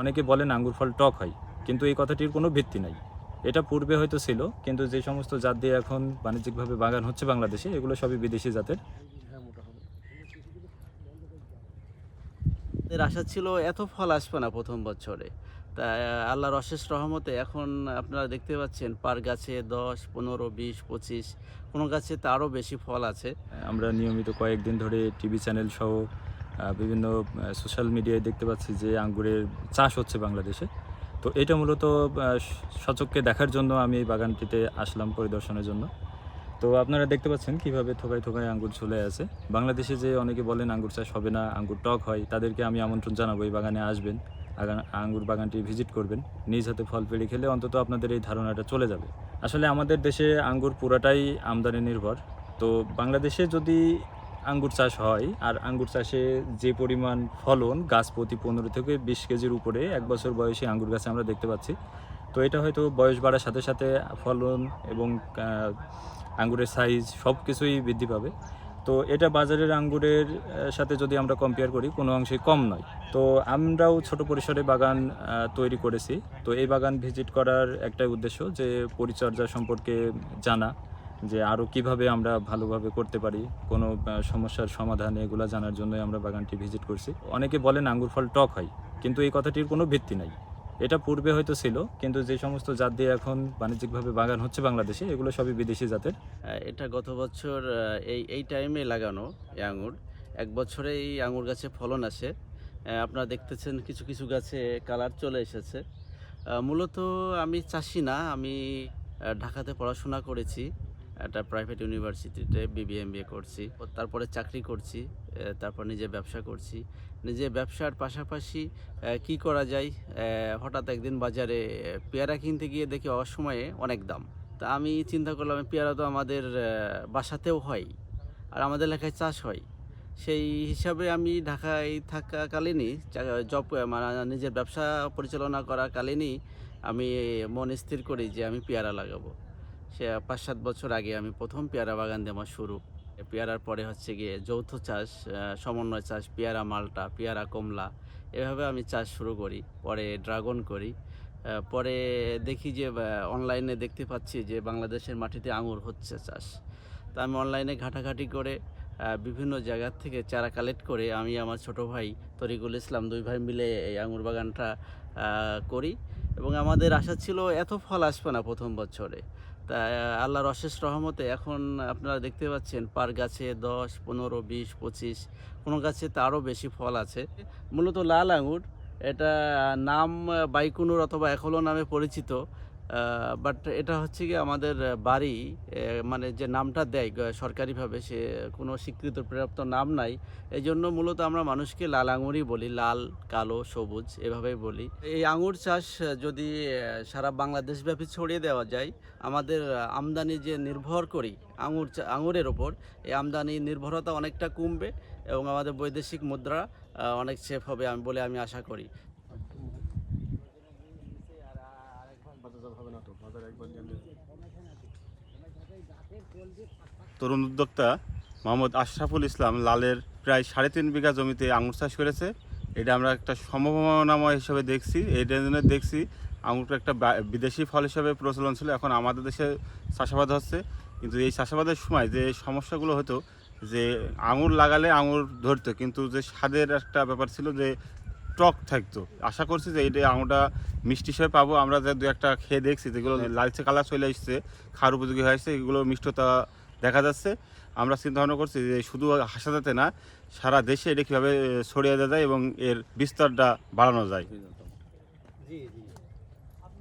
অনেকে বলেন আঙ্গুর ফল টক হয়, কিন্তু এই কথাটির কোনো ভিত্তি নাই। এটা পূর্বে হয়তো ছিল, কিন্তু যে সমস্ত জাত দিয়ে এখন বাণিজ্যিকভাবে বাগান হচ্ছে বাংলাদেশে, এগুলো সবই বিদেশি জাতের। এর আশা ছিল এত ফল আসবে না প্রথম বছরে। তা আল্লাহর অশেষ রহমতে এখন আপনারা দেখতে পাচ্ছেন পার গাছে ১০, ১৫, ২০, ২৫ কোনো গাছে তারও বেশি ফল আছে। আমরা নিয়মিত কয়েকদিন ধরে টিভি চ্যানেল সহ বিভিন্ন সোশ্যাল মিডিয়ায় দেখতে পাচ্ছি যে আঙ্গুরের চাষ হচ্ছে বাংলাদেশে। তো এটা মূলত সচক্ষে দেখার জন্য আমি এই বাগানটিতে আসলাম পরিদর্শনের জন্য। তো আপনারা দেখতে পাচ্ছেন কিভাবে থোকায় থোকায় আঙ্গুর ঝুলে আছে। বাংলাদেশে যে অনেকে বলেন আঙ্গুর চাষ হবে না, আঙ্গুর টক হয়, তাদেরকে আমি আমন্ত্রণ জানাবো এই বাগানে আসবেন। আঙ্গুর বাগানটি ভিজিট করবেন। নিজ হাতে ফল পেড়ে খেলে অন্তত আপনাদের এই ধারণাটা চলে যাবে। আসলে আমাদের দেশে আঙ্গুর পুরাটাই আমদানি নির্ভর। তো বাংলাদেশে যদি আঙ্গুর চাষ হয়, আর আঙ্গুর চাষে যে পরিমাণ ফলন গাছ প্রতি ১৫ থেকে ২০ কেজির উপরে ১ বছর বয়সী আঙ্গুর গাছে আমরা দেখতে পাচ্ছি। তো এটা হয়তো বয়স বাড়ার সাথে সাথে ফলন এবং আঙ্গুরের সাইজ সব কিছুই বৃদ্ধি পাবে। তো এটা বাজারের আঙ্গুরের সাথে যদি আমরা কম্পেয়ার করি, কোনো অংশেই কম নয়। তো আমরাও ছোট পরিসরে বাগান তৈরি করেছি। তো এই বাগান ভিজিট করার একটাই উদ্দেশ্য যে পরিচর্যা সম্পর্কে জানা, যে আরও কিভাবে আমরা ভালোভাবে করতে পারি, কোনো সমস্যার সমাধান, এগুলা জানার জন্যই আমরা বাগানটি ভিজিট করছি। অনেকে বলেন আঙ্গুর ফল টক হয়, কিন্তু এই কথাটির কোনো ভিত্তি নাই। এটা পূর্বে হয়তো ছিল, কিন্তু যে সমস্ত জাত দিয়ে এখন বাণিজ্যিকভাবে বাগান হচ্ছে বাংলাদেশে, এগুলো সবই বিদেশি জাতের। এটা গত বছর এই টাইমে লাগানো এই আঙুর। ১ বছরে এই আঙুর গাছে ফলন আসে। আপনারা দেখতেছেন কিছু, কিছু গাছে কালার চলে এসেছে। মূলত আমি চাষি না, আমি ঢাকাতে পড়াশোনা করেছি। একটা প্রাইভেট ইউনিভার্সিটিতে বিবিএমবিএ করছি। তারপরে চাকরি করছি। তারপর নিজে ব্যবসা করছি। নিজে ব্যবসার পাশাপাশি কি করা যায়? হঠাৎ একদিন বাজারে পেয়ারা কিনতে গিয়ে দেখি অসময়ে অনেক দাম। তা আমি চিন্তা করলাম পেয়ারা তো আমাদের বাসাতেও হয়। আর আমাদের এলাকায় চাষ হয়। সেই হিসাবে আমি ঢাকায় থাকাকালীনই জব মানে নিজের ব্যবসা পরিচালনা করাকালীনই আমি মন স্থির করি যে আমি পেয়ারা লাগাবো। সে ৫-৭ বছর আগে আমি ১ম পেয়ারা বাগান দিয়ে আমার শুরু। পেয়ারার পরে হচ্ছে গিয়ে যৌথ চাষ, সমন্বয় চাষ, পেয়ারা মাল্টা, পেয়ারা কমলা এভাবে আমি চাষ শুরু করি। পরে ড্রাগন করি। পরে দেখি যে অনলাইনে দেখতে পাচ্ছি যে বাংলাদেশের মাটিতে আঙুর হচ্ছে চাষ। তো আমি অনলাইনে ঘাটাঘাটি করে বিভিন্ন জায়গার থেকে চারা কালেক্ট করে আমি আমার ছোট ভাই তরিকুল ইসলাম ২ ভাই মিলে এই আঙুর বাগানটা করি এবং আমাদের আশা ছিল এত ফল আসবে না প্রথম বছরে। তা আল্লাহর অশেষ রহমতে এখন আপনারা দেখতে পাচ্ছেন পার গাছে ১০, ১৫, ২০, ২৫ কোনো গাছে তারও বেশি ফল আছে। মূলত লাল আঙুর, এটা নাম বাইকুনুর অথবা এখলো নামে পরিচিত। বাট এটা হচ্ছে গিয়ে আমাদের বাড়ি মানে যে নামটা দেয় সরকারিভাবে সে কোনো স্বীকৃত প্রাপ্ত নাম নাই। এইজন্য মূলত আমরা মানুষকে লাল আঙুরই বলি। লাল, কালো, সবুজ এভাবেই বলি। এই আঙুর চাষ যদি সারা বাংলাদেশব্যাপী ছড়িয়ে দেওয়া যায়, আমাদের আমদানি যে নির্ভর করি আঙুরের ওপর, এই আমদানি নির্ভরতা অনেকটা কমবে এবং আমাদের বৈদেশিক মুদ্রা অনেক সেফ হবে বলে আমি আশা করি। তরুণ উদ্যোক্তা মোহাম্মদ আশরাফুল ইসলাম লালের প্রায় ৩.৫ বিঘা জমিতে আঙুর চাষ করেছে। এটা আমরা একটা সম্ভাবনাময় হিসেবে দেখছি। এইটার জন্য দেখছি আঙুরটা একটা বিদেশি ফল হিসেবে প্রচলন ছিল, এখন আমাদের দেশে চাষাবাদ হচ্ছে। কিন্তু এই চাষাবাদের সময় যে সমস্যাগুলো হতো, যে আঙুর লাগালে আঙুর ধরতো, কিন্তু যে স্বাদের একটা ব্যাপার ছিল, যে টক থাকতো। আশা করছি যে এইটা আঙুরটা মিষ্টি হিসেবে পাবো। আমরা যে দু একটা খেয়ে দেখছি, যেগুলো লালচে কালার চলে এসছে, খাওয়ার উপযোগী হয়েছে, এগুলো মিষ্টতা দেখা যাচ্ছে। আমরা চিন্তা ভাবনা করছি যে শুধু হাসাতে না, সারা দেশে এটা কীভাবে ছড়িয়ে দেওয়া যায় এবং এর বিস্তারটা বাড়ানো যায়। জি জি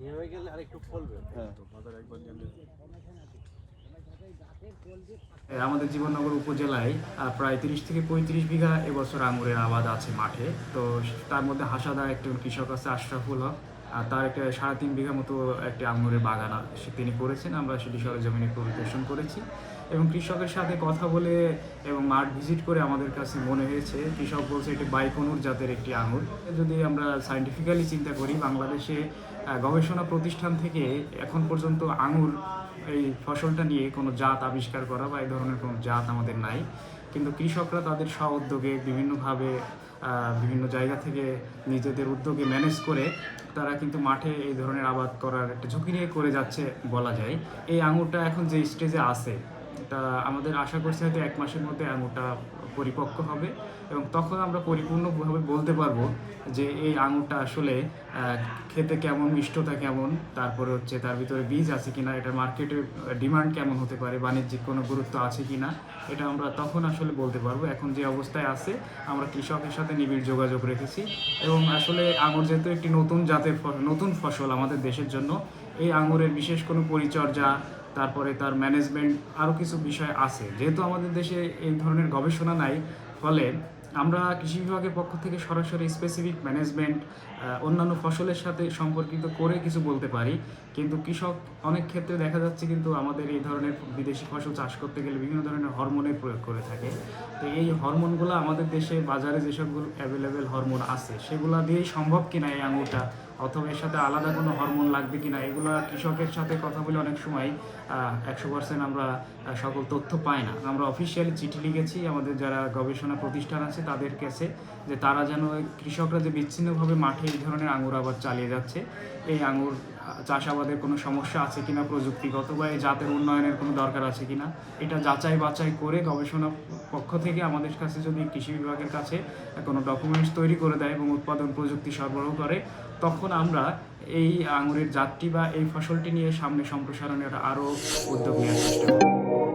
এভাবে গেলে আরেকটু ফলবে। হ্যাঁ। আমাদের জীবননগর উপজেলায় প্রায় ৩০ থেকে ৩৫ বিঘা এবছর আঙুরের আবাদ আছে মাঠে। তো তার মধ্যে হাসাদা একজন কৃষক আছে আশরাফুল হক, আর তার একটা ৩.৫ বিঘা মতো একটি আঙুরের বাগান তিনি করেছেন। আমরা সেটি সরেজমিনে পরিদর্শন করেছি এবং কৃষকের সাথে কথা বলে এবং মাঠ ভিজিট করে আমাদের কাছে মনে হয়েছে, কৃষক বলছে এটি বাইকুনুর জাতের একটি আঙুর। যদি আমরা সায়েন্টিফিক্যালি চিন্তা করি, বাংলাদেশে গবেষণা প্রতিষ্ঠান থেকে এখন পর্যন্ত আঙুর এই ফসলটা নিয়ে কোনো জাত আবিষ্কার করা বা এই ধরনের কোনো জাত আমাদের নাই। কিন্তু কৃষকরা তাদের স্ব উদ্যোগে বিভিন্নভাবে বিভিন্ন জায়গা থেকে নিজেদের উদ্যোগে ম্যানেজ করে তারা কিন্তু মাঠে এই ধরনের আবাদ করার একটা ঝুঁকি নিয়ে করে যাচ্ছে বলা যায়। এই আঙুরটা এখন যে স্টেজে আছে, তা আমাদের আশা করছি হয়তো 1 মাসের মধ্যে আঙুরটা পরিপক্ক হবে এবং তখন আমরা পরিপূর্ণভাবে বলতে পারবো যে এই আঙুরটা আসলে খেতে কেমন, মিষ্টতা কেমন, তারপরে হচ্ছে তার ভিতরে বীজ আছে কিনা, এটার মার্কেটে ডিমান্ড কেমন হতে পারে, বাণিজ্যিক কোনো গুরুত্ব আছে কিনা, এটা আমরা তখন আসলে বলতে পারবো। এখন যে অবস্থায় আছে আমরা কৃষকের সাথে নিবিড় যোগাযোগ রেখেছি এবং আসলে আঙুর যেহেতু একটি নতুন জাতের নতুন ফসল আমাদের দেশের জন্য, এই আঙুরের বিশেষ কোনো পরিচর্যা, তারপরে তার ম্যানেজমেন্ট, আরও কিছু বিষয় আছে। যেহেতু আমাদের দেশে এই ধরনের গবেষণা নাই, ফলে আমরা কৃষি বিভাগের পক্ষ থেকে সরাসরি স্পেসিফিক ম্যানেজমেন্ট অন্যান্য ফসলের সাথে সম্পর্কিত করে কিছু বলতে পারি, কিন্তু কৃষক অনেক ক্ষেত্রে দেখা যাচ্ছে কিন্তু আমাদের এই ধরনের বিদেশি ফসল চাষ করতে গেলে বিভিন্ন ধরনের হরমোনের প্রয়োগ করে থাকে। তো এই হরমোনগুলো আমাদের দেশে বাজারে যেসবগুলো অ্যাভেলেবেল হরমোন আছে সেগুলো দিয়েই সম্ভব কিনা এই আঙুরটা, অথবা এর সাথে আলাদা কোনো হরমোন লাগবে কিনা, এগুলো কৃষকের সাথে কথা বলে অনেক সময় 100% আমরা সকল তথ্য পাই না। আমরা অফিসিয়ালি চিঠি লিখেছি আমাদের যারা গবেষণা প্রতিষ্ঠান আছে তাদের কাছে, যে তারা যেন কৃষকরা যে বিচ্ছিন্নভাবে মাঠে এই ধরনের আঙুর আবাদ চালিয়ে যাচ্ছে, এই আঙুর চাষাবাদের কোনো সমস্যা আছে কিনা প্রযুক্তিগত, বা এই জাতের উন্নয়নের কোনো দরকার আছে কিনা, এটা যাচাই বাছাই করে গবেষণা পক্ষ থেকে আমাদের কাছে যদি কৃষি বিভাগের কাছে কোনো ডকুমেন্টস তৈরি করে দেয় এবং উৎপাদন প্রযুক্তি সরবরাহ করে, তখন আমরা এই আঙুরের জাতটি বা এই ফসলটি নিয়ে সামনে সম্প্রসারণের আরও উদ্যোগ নেওয়ার চেষ্টা করব।